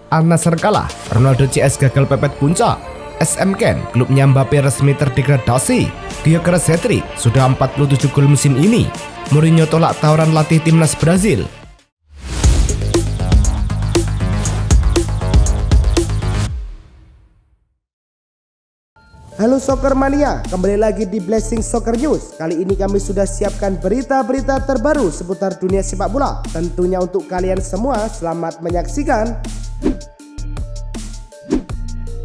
Al Nassr kalah, Ronaldo CS gagal pepet puncak. SM Ken, klubnya Mbappe resmi terdegradasi. Gyökeres hat-trick, sudah 47 gol musim ini. Mourinho tolak tawaran latih timnas Brazil. Halo Soccer Mania, kembali lagi di Blessing Soccer News. Kali ini kami sudah siapkan berita-berita terbaru seputar dunia sepak bola. Tentunya untuk kalian semua, selamat menyaksikan.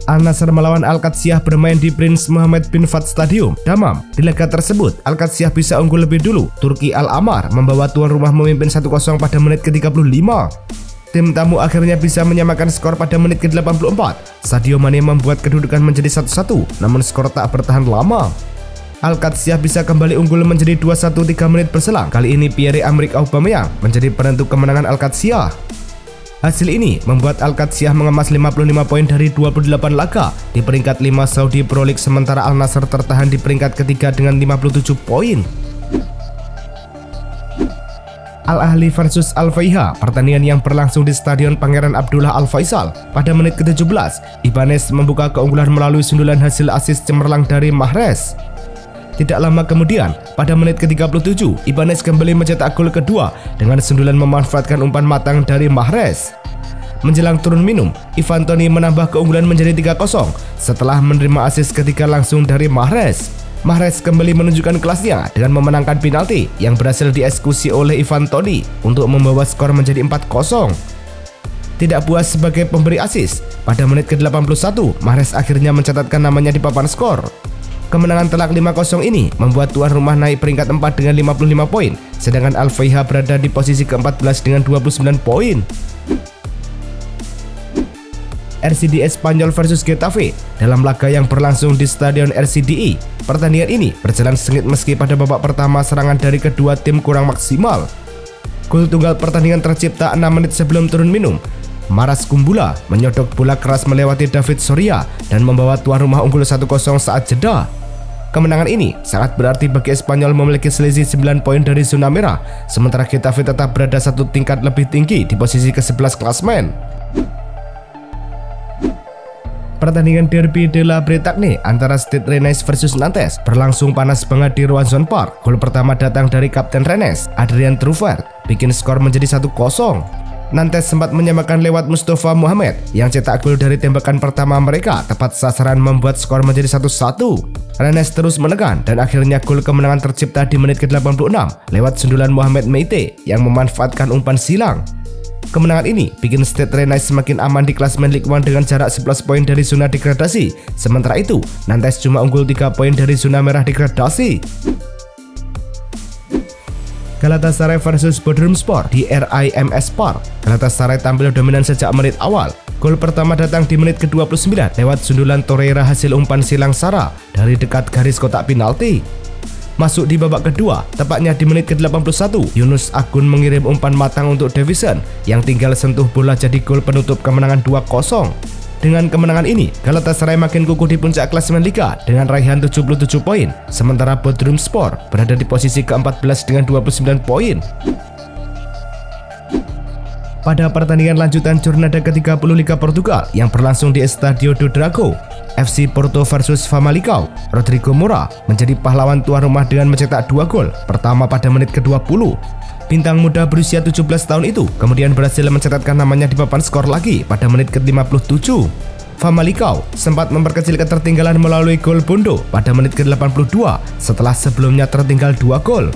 Al Nassr melawan Al-Qadsiah bermain di Prince Mohammed bin Fahd Stadium, Dammam. Di laga tersebut, Al-Qadsiah bisa unggul lebih dulu. Turki Al-Amar membawa tuan rumah memimpin 1-0 pada menit ke-35. Tim tamu akhirnya bisa menyamakan skor pada menit ke-84. Sadio Mane membuat kedudukan menjadi 1-1, namun skor tak bertahan lama. Al-Qadsiah bisa kembali unggul menjadi 2-1 3 menit berselang. Kali ini Pierre-Emerick Aubameyang menjadi penentu kemenangan Al-Qadsiah. Hasil ini membuat Al-Qadsiah mengemas 55 poin dari 28 laga di peringkat 5 Saudi Pro League, sementara Al Nassr tertahan di peringkat ketiga dengan 57 poin. Al-Ahli versus Al-Faiha, pertandingan yang berlangsung di Stadion Pangeran Abdullah Al-Faisal. Pada menit ke-17, Ibanez membuka keunggulan melalui sundulan hasil asis cemerlang dari Mahrez. Tidak lama kemudian, pada menit ke-37, Ibanez kembali mencetak gol kedua dengan sundulan memanfaatkan umpan matang dari Mahrez. Menjelang turun minum, Ivan Toney menambah keunggulan menjadi 3-0 setelah menerima asis ketiga langsung dari Mahrez. Mahrez kembali menunjukkan kelasnya dengan memenangkan penalti yang berhasil dieksekusi oleh Ivan Toney untuk membawa skor menjadi 4-0. Tidak puas sebagai pemberi asis, pada menit ke-81 Mahrez akhirnya mencatatkan namanya di papan skor. Kemenangan telak 5-0 ini membuat tuan rumah naik peringkat 4 dengan 55 poin, sedangkan Al-Faiha berada di posisi ke-14 dengan 29 poin. RCD Espanyol versus Getafe dalam laga yang berlangsung di Stadion RCDI. Pertandingan ini berjalan sengit meski pada babak pertama serangan dari kedua tim kurang maksimal. Gol tunggal pertandingan tercipta 6 menit sebelum turun minum. Maras Kumbula menyodok bola keras melewati David Soria dan membawa tuan rumah unggul 1-0 saat jeda. Kemenangan ini sangat berarti bagi Espanyol memiliki selisih 9 poin dari zona merah, sementara Getafe tetap berada satu tingkat lebih tinggi di posisi ke-11 klasmen. Pertandingan Derby de la Bretagne antara Stade Rennais versus Nantes berlangsung panas banget di Roazhon Park. Gol pertama datang dari Kapten Rennes, Adrien Truffert, bikin skor menjadi 1-0. Nantes sempat menyamakan lewat Mustafa Mohamed yang cetak gol dari tembakan pertama mereka tepat sasaran membuat skor menjadi 1-1. Rennes terus menekan dan akhirnya gol kemenangan tercipta di menit ke-86 lewat sundulan Mohamed Meite yang memanfaatkan umpan silang. Kemenangan ini bikin Stade Rennais semakin aman di klasemen Ligue 1 dengan jarak 11 poin dari zona degradasi. Sementara itu, Nantes cuma unggul 3 poin dari zona merah degradasi. Galatasaray versus Bodrumspor di RIMS Park. Galatasaray tampil dominan sejak menit awal. Gol pertama datang di menit ke-29 lewat sundulan Torreira hasil umpan silang Sara dari dekat garis kotak penalti. Masuk di babak kedua, tepatnya di menit ke-81, Yunus Agun mengirim umpan matang untuk Davison yang tinggal sentuh bola jadi gol penutup kemenangan 2-0. Dengan kemenangan ini, Galatasaray makin kukuh di puncak klasemen Liga dengan raihan 77 poin, sementara Bodrumspor berada di posisi ke-14 dengan 29 poin. Pada pertandingan lanjutan Jornada ke-30 Liga Portugal yang berlangsung di Estádio do Dragão, FC Porto versus Famalicão, Rodrigo Moura menjadi pahlawan tuan rumah dengan mencetak 2 gol, pertama pada menit ke-20. Bintang muda berusia 17 tahun itu kemudian berhasil mencatatkan namanya di papan skor lagi pada menit ke-57. Famalicão sempat memperkecil ketertinggalan melalui gol Bondo pada menit ke-82 setelah sebelumnya tertinggal 2 gol.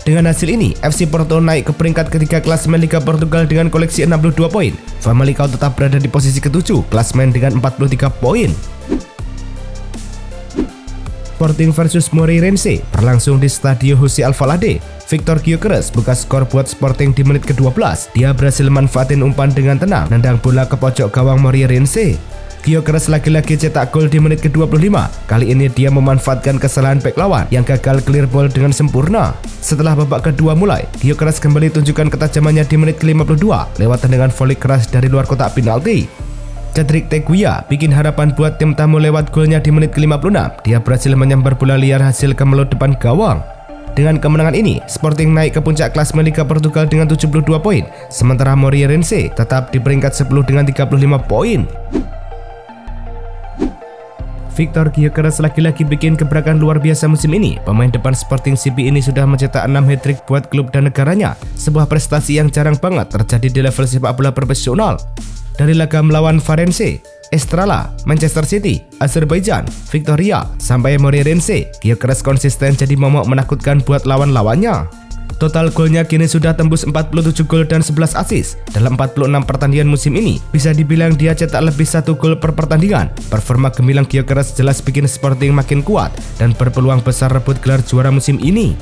Dengan hasil ini, FC Porto naik ke peringkat ketiga klasemen Liga Portugal dengan koleksi 62 poin. Famalicão tetap berada di posisi ke-7 klasemen dengan 43 poin. Sporting versus Moreirense berlangsung di Stadio José Alvalade. Victor Gyökeres buka skor buat Sporting di menit ke-12. Dia berhasil manfaatin umpan dengan tenang, nendang bola ke pojok gawang Moreirense. Gyökeres lagi-lagi cetak gol di menit ke-25. Kali ini dia memanfaatkan kesalahan bek lawan yang gagal clear ball dengan sempurna. Setelah babak kedua mulai, Gyökeres kembali tunjukkan ketajamannya di menit ke-52 lewat tendangan voli keras dari luar kotak penalti. Cedric Teguia bikin harapan buat tim tamu lewat golnya di menit ke-56. Dia berhasil menyambar bola liar hasil kemelut depan gawang. Dengan kemenangan ini, Sporting naik ke puncak klasemen Liga Portugal dengan 72 poin, sementara Moreirense tetap di peringkat 10 dengan 35 poin. Victor Gyökeres lagi-lagi bikin gebrakan luar biasa musim ini. Pemain depan Sporting CP ini sudah mencetak 6 hat-trick buat klub dan negaranya, sebuah prestasi yang jarang banget terjadi di level sepak bola profesional. Dari laga melawan Valence, Estrela, Manchester City, Azerbaijan, Victoria, sampai Moreirense, Gyökeres konsisten jadi momok menakutkan buat lawan-lawannya. Total golnya kini sudah tembus 47 gol dan 11 assist dalam 46 pertandingan musim ini. Bisa dibilang dia cetak lebih 1 gol per pertandingan. Performa gemilang Gyökeres jelas bikin Sporting makin kuat dan berpeluang besar rebut gelar juara musim ini.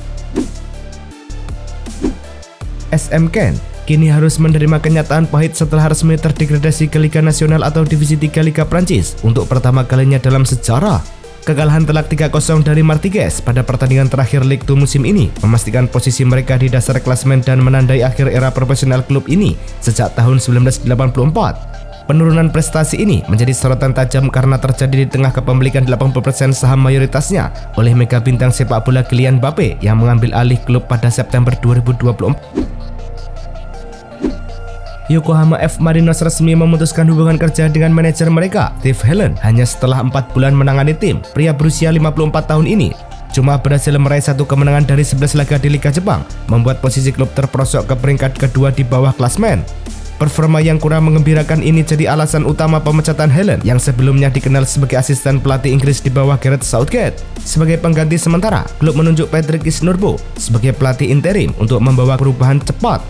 SM Caen kini harus menerima kenyataan pahit setelah resmi terdegradasi ke Liga Nasional atau Divisi 3 Liga Prancis untuk pertama kalinya dalam sejarah. Kekalahan telak 3-0 dari Martigues pada pertandingan terakhir Ligue 2 musim ini memastikan posisi mereka di dasar klasemen dan menandai akhir era profesional klub ini sejak tahun 1984. Penurunan prestasi ini menjadi sorotan tajam karena terjadi di tengah kepemilikan 80% saham mayoritasnya oleh mega bintang sepak bola Kylian Mbappe yang mengambil alih klub pada September 2024. Yokohama F. Marinos resmi memutuskan hubungan kerja dengan manajer mereka, Steve Helen, hanya setelah 4 bulan menangani tim. Pria berusia 54 tahun ini cuma berhasil meraih 1 kemenangan dari 11 laga di Liga Jepang, membuat posisi klub terperosok ke peringkat kedua di bawah klasmen. Performa yang kurang mengembirakan ini jadi alasan utama pemecatan Helen yang sebelumnya dikenal sebagai asisten pelatih Inggris di bawah Gareth Southgate. Sebagai pengganti sementara, klub menunjuk Patrick Isnurbo sebagai pelatih interim untuk membawa perubahan cepat.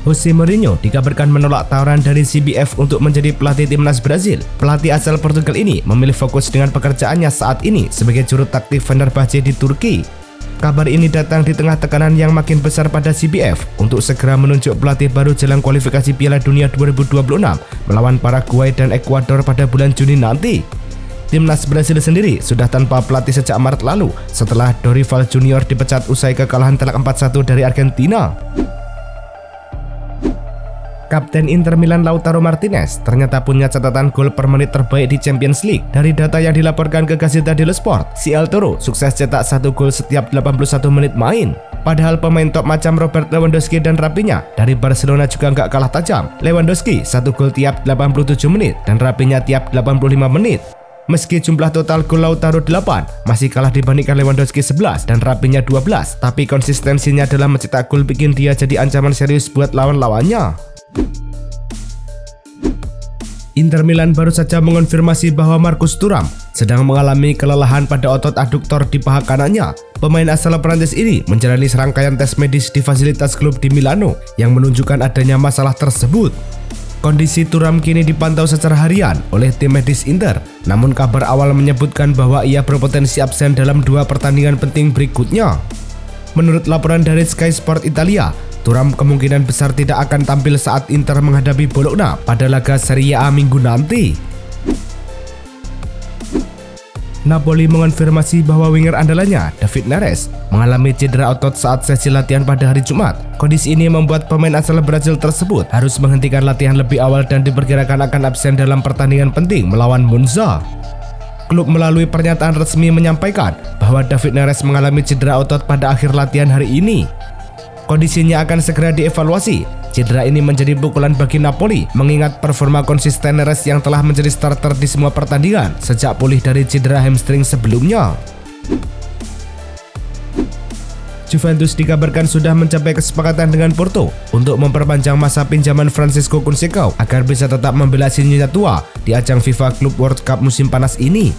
Jose Mourinho dikabarkan menolak tawaran dari CBF untuk menjadi pelatih timnas Brazil. Pelatih asal Portugal ini memilih fokus dengan pekerjaannya saat ini sebagai juru taktik Fenerbahce di Turki. Kabar ini datang di tengah tekanan yang makin besar pada CBF untuk segera menunjuk pelatih baru jelang kualifikasi Piala Dunia 2026 melawan Paraguay dan Ekuador pada bulan Juni nanti. Timnas Brazil sendiri sudah tanpa pelatih sejak Maret lalu setelah Dorival Junior dipecat usai kekalahan telak 4-1 dari Argentina. Kapten Inter Milan Lautaro Martinez ternyata punya catatan gol per menit terbaik di Champions League. Dari data yang dilaporkan ke Gazzetta dello Sport, si El Toro sukses cetak 1 gol setiap 81 menit main. Padahal pemain top macam Robert Lewandowski dan Rafinha dari Barcelona juga nggak kalah tajam. Lewandowski 1 gol tiap 87 menit dan Rafinha tiap 85 menit. Meski jumlah total gol Lautaro 8 masih kalah dibandingkan Lewandowski 11 dan Rafinha 12, tapi konsistensinya dalam mencetak gol bikin dia jadi ancaman serius buat lawan-lawannya. Inter Milan baru saja mengonfirmasi bahwa Marcus Thuram sedang mengalami kelelahan pada otot aduktor di paha kanannya. Pemain asal Prancis ini menjalani serangkaian tes medis di fasilitas klub di Milano yang menunjukkan adanya masalah tersebut. Kondisi Thuram kini dipantau secara harian oleh tim medis Inter, namun kabar awal menyebutkan bahwa ia berpotensi absen dalam 2 pertandingan penting berikutnya. Menurut laporan dari Sky Sport Italia, Thuram kemungkinan besar tidak akan tampil saat Inter menghadapi Bologna pada laga Serie A minggu nanti. Napoli mengonfirmasi bahwa winger andalannya, David Neres, mengalami cedera otot saat sesi latihan pada hari Jumat. Kondisi ini membuat pemain asal Brazil tersebut harus menghentikan latihan lebih awal dan diperkirakan akan absen dalam pertandingan penting melawan Monza. Klub melalui pernyataan resmi menyampaikan bahwa David Neres mengalami cedera otot pada akhir latihan hari ini. Kondisinya akan segera dievaluasi. Cedera ini menjadi pukulan bagi Napoli mengingat performa konsisten Neres yang telah menjadi starter di semua pertandingan sejak pulih dari cedera hamstring sebelumnya. Juventus dikabarkan sudah mencapai kesepakatan dengan Porto untuk memperpanjang masa pinjaman Francisco Conceição agar bisa tetap membela sinyonya tua di ajang FIFA Club World Cup musim panas ini.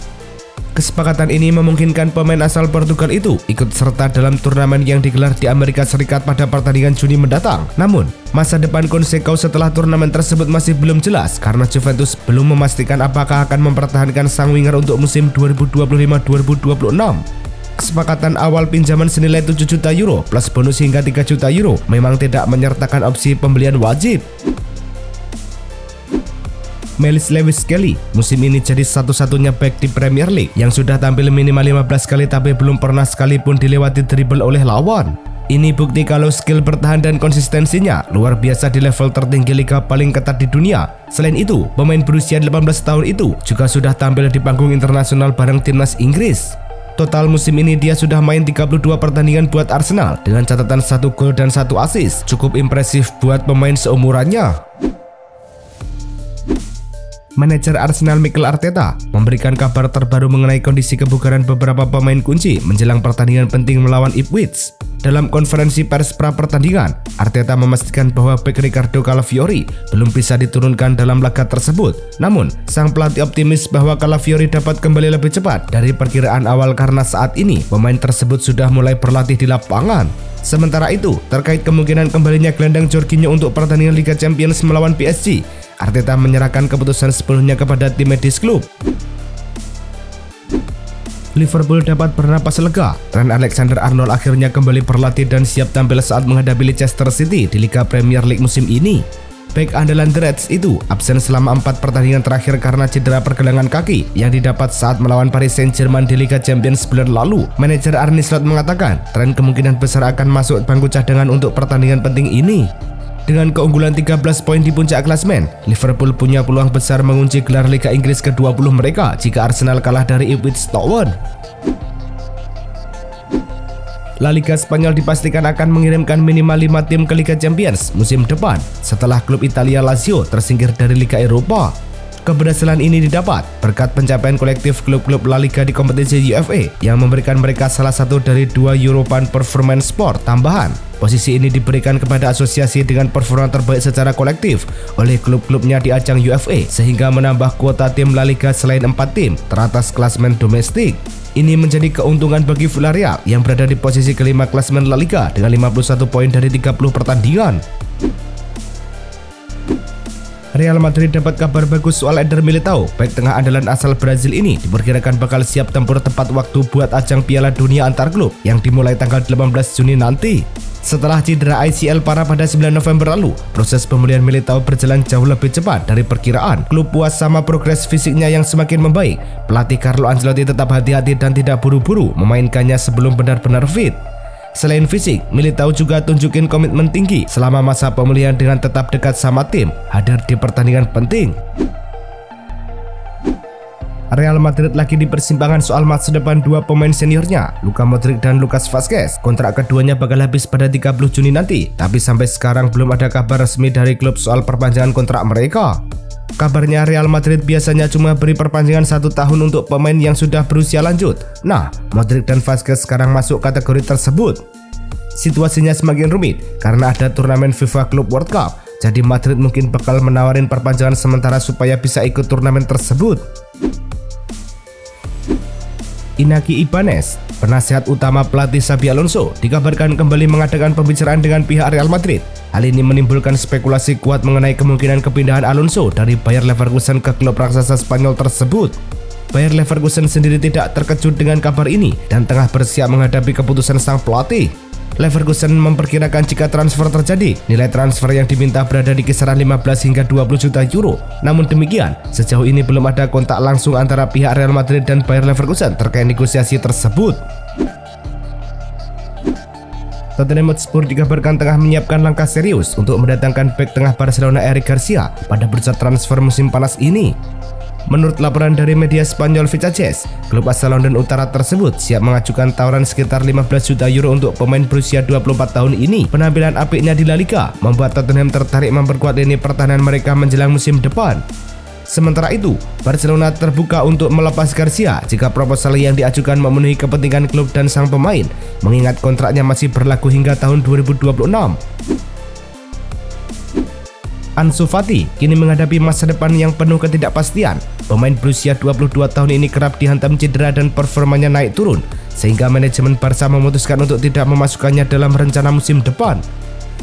Kesepakatan ini memungkinkan pemain asal Portugal itu ikut serta dalam turnamen yang digelar di Amerika Serikat pada pertandingan Juni mendatang. Namun, masa depan Conceição setelah turnamen tersebut masih belum jelas karena Juventus belum memastikan apakah akan mempertahankan sang winger untuk musim 2025-2026. Kesepakatan awal pinjaman senilai 7 juta euro plus bonus hingga 3 juta euro memang tidak menyertakan opsi pembelian wajib. Melis Lewis Kelly musim ini jadi satu-satunya back di Premier League yang sudah tampil minimal 15 kali tapi belum pernah sekalipun dilewati dribble oleh lawan. Ini bukti kalau skill bertahan dan konsistensinya luar biasa di level tertinggi liga paling ketat di dunia. Selain itu, pemain berusia 18 tahun itu juga sudah tampil di panggung internasional bareng timnas Inggris. Total musim ini dia sudah main 32 pertandingan buat Arsenal dengan catatan 1 gol dan 1 assist. Cukup impresif buat pemain seumurannya. Manajer Arsenal Mikel Arteta memberikan kabar terbaru mengenai kondisi kebugaran beberapa pemain kunci menjelang pertandingan penting melawan Ipswich. Dalam konferensi pers pra-pertandingan, Arteta memastikan bahwa bek Ricardo Calafiori belum bisa diturunkan dalam laga tersebut. Namun, sang pelatih optimis bahwa Calafiori dapat kembali lebih cepat dari perkiraan awal karena saat ini pemain tersebut sudah mulai berlatih di lapangan. Sementara itu, terkait kemungkinan kembalinya gelandang Jorginho untuk pertandingan Liga Champions melawan PSG, Arteta menyerahkan keputusan sepenuhnya kepada tim medis klub. Liverpool dapat bernapas lega. Trent Alexander-Arnold akhirnya kembali berlatih dan siap tampil saat menghadapi Leicester City di Liga Premier League musim ini. Bek andalan The Reds itu absen selama 4 pertandingan terakhir karena cedera pergelangan kaki yang didapat saat melawan Paris Saint-Germain di Liga Champions bulan lalu. Manajer Arne Slot mengatakan Trent kemungkinan besar akan masuk bangku cadangan untuk pertandingan penting ini. Dengan keunggulan 13 poin di puncak klasemen, Liverpool punya peluang besar mengunci gelar Liga Inggris ke-20 mereka jika Arsenal kalah dari Ipswich Town. La Liga Spanyol dipastikan akan mengirimkan minimal 5 tim ke Liga Champions musim depan setelah klub Italia Lazio tersingkir dari Liga Eropa. Keberhasilan ini didapat berkat pencapaian kolektif klub-klub La Liga di kompetisi UEFA yang memberikan mereka salah satu dari 2 European Performance Sport tambahan. Posisi ini diberikan kepada asosiasi dengan performa terbaik secara kolektif oleh klub-klubnya di ajang UEFA sehingga menambah kuota tim La Liga selain 4 tim teratas klasemen domestik. Ini menjadi keuntungan bagi Villarreal yang berada di posisi kelima klasemen La Liga dengan 51 poin dari 30 pertandingan. Real Madrid dapat kabar bagus soal Eder Militao. Bek tengah andalan asal Brazil ini diperkirakan bakal siap tempur tepat waktu buat ajang Piala Dunia antar klub yang dimulai tanggal 18 Juni nanti. Setelah cedera ACL parah pada 9 November lalu, proses pemulihan Militao berjalan jauh lebih cepat dari perkiraan. Klub puas sama progres fisiknya yang semakin membaik. Pelatih Carlo Ancelotti tetap hati-hati dan tidak buru-buru memainkannya sebelum benar-benar fit. Selain fisik, Militao juga tunjukin komitmen tinggi selama masa pemulihan dengan tetap dekat sama tim, hadir di pertandingan penting. Real Madrid lagi di persimpangan soal masa depan 2 pemain seniornya, Luka Modric dan Lucas Vazquez. Kontrak keduanya bakal habis pada 30 Juni nanti, tapi sampai sekarang belum ada kabar resmi dari klub soal perpanjangan kontrak mereka. Kabarnya Real Madrid biasanya cuma beri perpanjangan 1 tahun untuk pemain yang sudah berusia lanjut. Nah, Modric dan Vazquez sekarang masuk kategori tersebut. Situasinya semakin rumit karena ada turnamen FIFA Club World Cup. Jadi Madrid mungkin bakal menawarin perpanjangan sementara supaya bisa ikut turnamen tersebut. Iñaki Ibanez, penasihat utama pelatih Xabi Alonso, dikabarkan kembali mengadakan pembicaraan dengan pihak Real Madrid. Hal ini menimbulkan spekulasi kuat mengenai kemungkinan kepindahan Alonso dari Bayer Leverkusen ke klub raksasa Spanyol tersebut. Bayer Leverkusen sendiri tidak terkejut dengan kabar ini dan tengah bersiap menghadapi keputusan sang pelatih. Leverkusen memperkirakan jika transfer terjadi, nilai transfer yang diminta berada di kisaran 15 hingga 20 juta euro. Namun demikian, sejauh ini belum ada kontak langsung antara pihak Real Madrid dan Bayer Leverkusen terkait negosiasi tersebut. Tottenham Hotspur dikabarkan tengah menyiapkan langkah serius untuk mendatangkan bek tengah Barcelona Eric Garcia pada bursa transfer musim panas ini. Menurut laporan dari media Spanyol Vichaches, klub asal London Utara tersebut siap mengajukan tawaran sekitar 15 juta euro untuk pemain berusia 24 tahun ini. Penampilan apiknya di La Liga membuat Tottenham tertarik memperkuat lini pertahanan mereka menjelang musim depan. Sementara itu, Barcelona terbuka untuk melepas Garcia jika proposal yang diajukan memenuhi kepentingan klub dan sang pemain, mengingat kontraknya masih berlaku hingga tahun 2026. Ansu Fati kini menghadapi masa depan yang penuh ketidakpastian. Pemain berusia 22 tahun ini kerap dihantam cedera dan performanya naik turun, sehingga manajemen Barca memutuskan untuk tidak memasukkannya dalam rencana musim depan.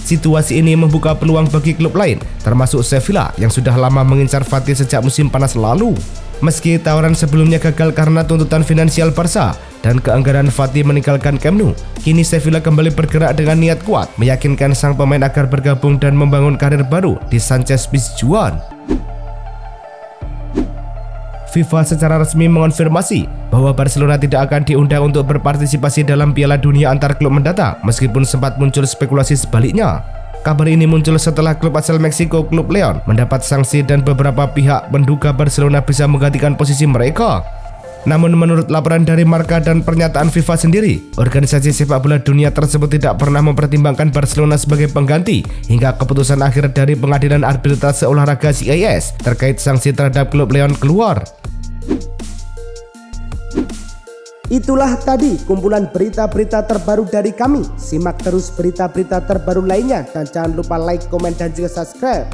Situasi ini membuka peluang bagi klub lain, termasuk Sevilla yang sudah lama mengincar Fati sejak musim panas lalu. Meski tawaran sebelumnya gagal karena tuntutan finansial Barca dan keengganan Fati meninggalkan Camp Nou, kini Sevilla kembali bergerak dengan niat kuat meyakinkan sang pemain agar bergabung dan membangun karir baru di Sanchez Pizjuan. FIFA secara resmi mengonfirmasi bahwa Barcelona tidak akan diundang untuk berpartisipasi dalam Piala Dunia antar klub mendatang, meskipun sempat muncul spekulasi sebaliknya. Kabar ini muncul setelah klub asal Meksiko, klub Leon, mendapat sanksi dan beberapa pihak menduga Barcelona bisa menggantikan posisi mereka. Namun menurut laporan dari Marca dan pernyataan FIFA sendiri, organisasi sepak bola dunia tersebut tidak pernah mempertimbangkan Barcelona sebagai pengganti hingga keputusan akhir dari pengadilan arbitrase olahraga CAS terkait sanksi terhadap klub Lyon keluar. Itulah tadi kumpulan berita-berita terbaru dari kami. Simak terus berita-berita terbaru lainnya dan jangan lupa like, komen, dan juga subscribe.